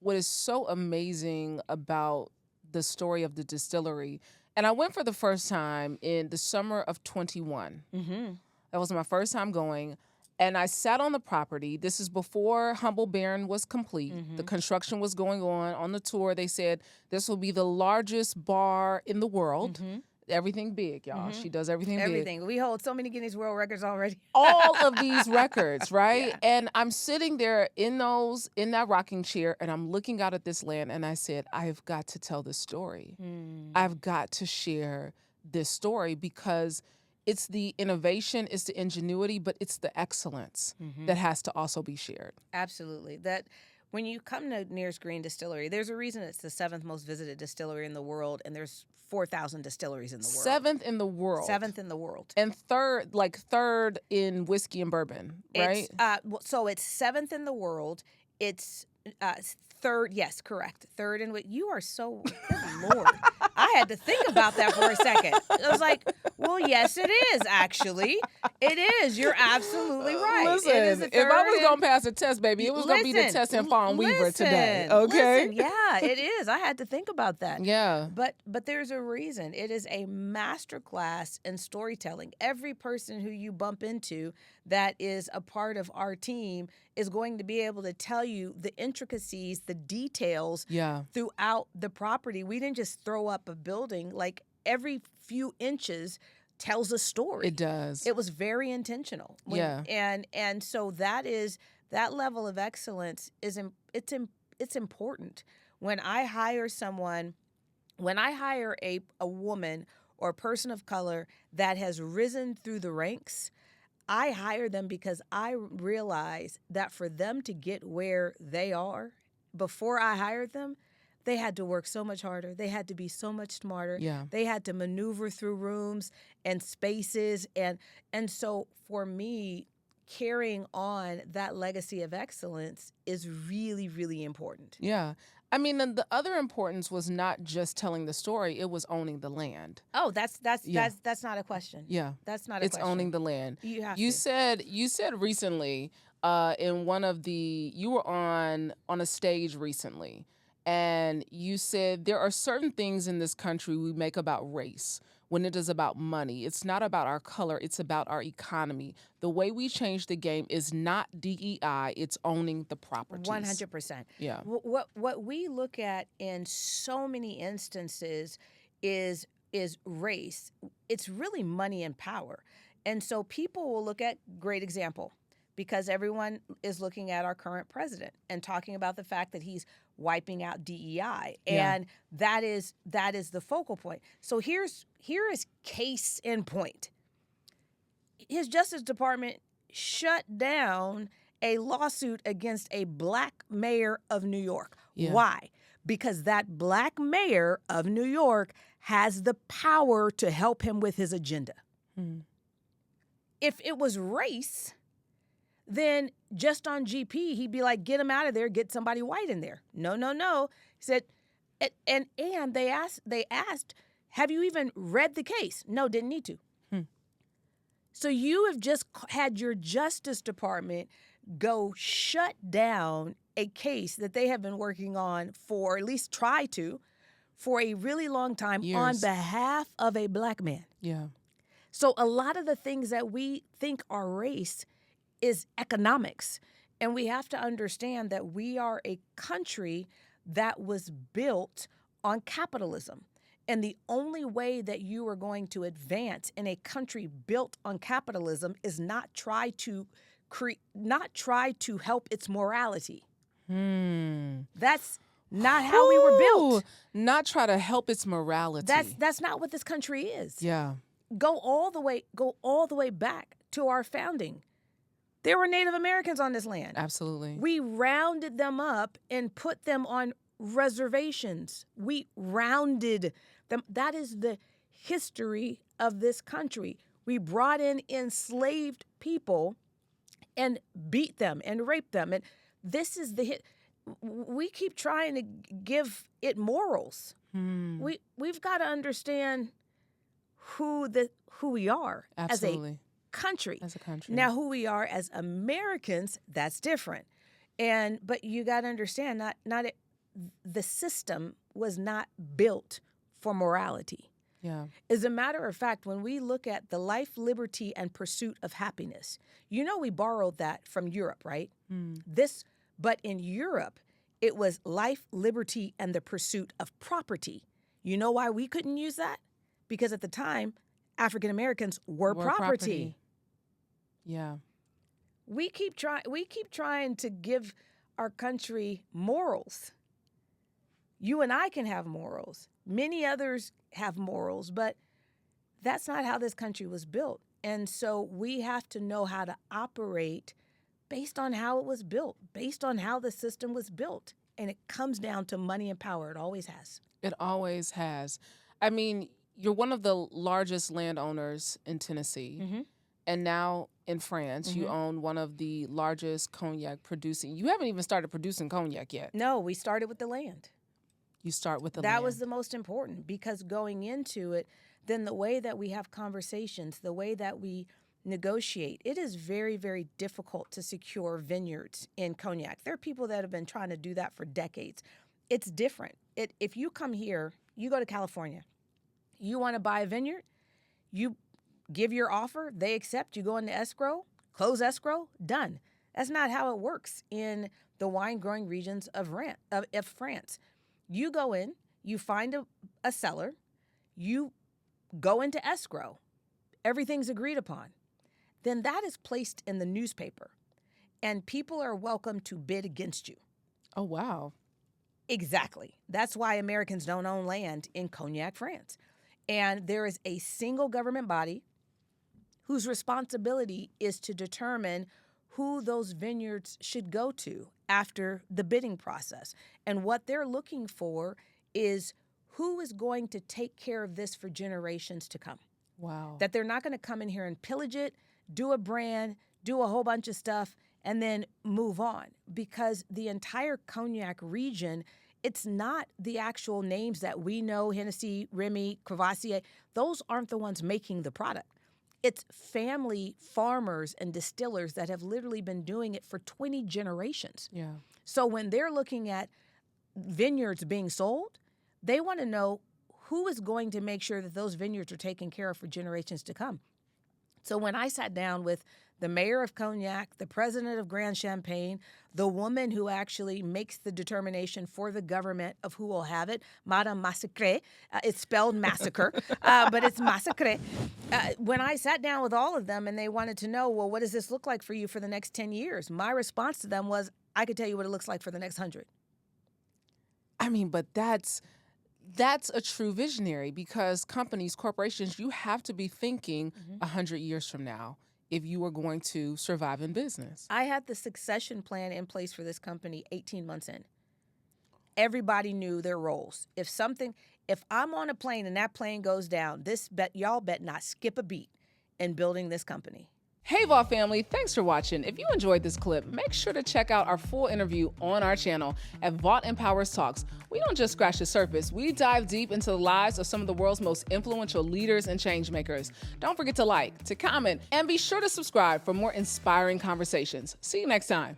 what is so amazing about the story of the distillery, and I went for the first time in the summer of 21. Mm-hmm. That was my first time going. And I sat on the property. This is before Humble Baron was complete. Mm-hmm. The construction was going on the tour. They said this will be the largest bar in the world. Mm-hmm. Everything big, y'all. Mm-hmm. She does everything big. Everything. We hold so many Guinness World Records already. All of these records, right? Yeah. And I'm sitting there in that rocking chair, and I'm looking out at this land, and I said, I've got to tell this story. I've got to share this story because it's the innovation, it's the ingenuity, but it's the excellence that has to also be shared. Absolutely. That when you come to Nearest Green Distillery, there's a reason it's the 7th most visited distillery in the world, and there's 4,000 distilleries in the world. 7th in the world. 7th in the world. And third in whiskey and bourbon, right? So it's 7th in the world. It's third. Yes, correct. Third in what you are so. Good Lord, I had to think about that for a second. I was like, well, yes, it is actually. It is. You're absolutely right. Listen, it is the if I third was in- going to pass a test, baby, it was going to be the Listen, test in Fawn Weaver listen, today. Okay? listen, yeah, it is. I had to think about that. Yeah. But there's a reason. It is a masterclass in storytelling. Every person who you bump into that is a part of our team is going to be able to tell you the intricacies, the details Yeah. throughout the property. We didn't just throw up a building. Like every few inches tells a story. It does. It was very intentional. Yeah. And so that level of excellence it's important. When I hire someone, when I hire a woman or a person of color that has risen through the ranks, I hire them because I realize that for them to get where they are, before I hired them, they had to work so much harder. They had to be so much smarter. Yeah. They had to maneuver through rooms and spaces. And so for me, carrying on that legacy of excellence is really, really important. Yeah. I mean, and the other importance was not just telling the story, it was owning the land. Oh, that's not a question. Yeah. That's not a It's question. owning the land. You said recently in one of you were on a stage recently, and you said there are certain things in this country we make about race when it is about money. It's not about our color, it's about our economy. The way we change the game is not DEI, it's owning the properties. 100%. Yeah. What we look at in so many instances is race. It's really money and power. And so people will look at, great example, because everyone is looking at our current president and talking about the fact that he's wiping out DEI. Yeah. And that is the focal point. So here is case in point. His Justice Department shut down a lawsuit against a black mayor of New York. Yeah. Why? Because that black mayor of New York has the power to help him with his agenda. Mm. If it was race, then just on GP, he'd be like, get him out of there, get somebody white in there. No. He said, and they asked, have you even read the case? No, didn't need to. So you have just had your Justice Department go shut down a case that they have been working on for, at least try to, for a really long time. Years. On behalf of a black man. Yeah. So a lot of the things that we think are race is economics. And we have to understand that we are a country that was built on capitalism. And the only way that you are going to advance in a country built on capitalism is not try to help its morality. That's not how we were built. Not try to help its morality. That's not what this country is. Yeah. Go all the way back to our founding. There were Native Americans on this land. Absolutely. We rounded them up and put them on reservations. We rounded them. That is the history of this country. We brought in enslaved people and beat them and raped them. And this is we keep trying to give it morals. We've got to understand who we are. Absolutely. As a country. As a country. Now, who we are as Americans, that's different. But you got to understand, the system was not built for morality. Yeah. As a matter of fact, when we look at the life, liberty, and pursuit of happiness, we borrowed that from Europe, right? But in Europe, it was life, liberty, and the pursuit of property. You know why we couldn't use that? Because at the time, African Americans were property. Yeah. We keep trying to give our country morals. You and I can have morals. Many others have morals, but that's not how this country was built. And so we have to know how to operate based on how it was built, based on how the system was built. And it comes down to money and power. It always has. It always has. I mean, you're one of the largest landowners in Tennessee. And now in France, you own one of the largest cognac producing. You haven't even started producing cognac yet. No, we started with the land. You start with the That land. was the most important, because going into it, then the way that we have conversations, the way that we negotiate, it is very, very difficult to secure vineyards in cognac. There are people that have been trying to do that for decades. It's different. If you come here, you go to California, you want to buy a vineyard, you give your offer, they accept, you go into escrow, close escrow, done. That's not how it works in the wine growing regions of France. You go in, you find a seller, you go into escrow, everything's agreed upon. Then that is placed in the newspaper, and people are welcome to bid against you. Oh, wow. Exactly. That's why Americans don't own land in Cognac, France. And there is a single government body whose responsibility is to determine who those vineyards should go to after the bidding process. And what they're looking for is who is going to take care of this for generations to come. Wow. That they're not going to come in here and pillage it, do a brand, do a whole bunch of stuff, and then move on. Because the entire cognac region, it's not the actual names that we know, Hennessy, Remy, Courvoisier. Those aren't the ones making the product. It's family farmers and distillers that have literally been doing it for 20 generations. Yeah. So when they're looking at vineyards being sold, they want to know who is going to make sure that those vineyards are taken care of for generations to come. So when I sat down with the mayor of Cognac, the president of Grand Champagne, the woman who actually makes the determination for the government of who will have it, Madame Massacre, it's spelled massacre, but it's Massacre. When I sat down with all of them and they wanted to know, well, what does this look like for you for the next 10 years? My response to them was, I could tell you what it looks like for the next 100. I mean, but that's a true visionary, because companies, corporations, you have to be thinking 100 years from now if you are going to survive in business. I had the succession plan in place for this company 18 months in. Everybody knew their roles. If I'm on a plane and that plane goes down, y'all bet not skip a beat in building this company. Hey, Vault family, thanks for watching. If you enjoyed this clip, make sure to check out our full interview on our channel at Vault Empowers Talks. We don't just scratch the surface. We dive deep into the lives of some of the world's most influential leaders and change makers. Don't forget to like, to comment, and be sure to subscribe for more inspiring conversations. See you next time.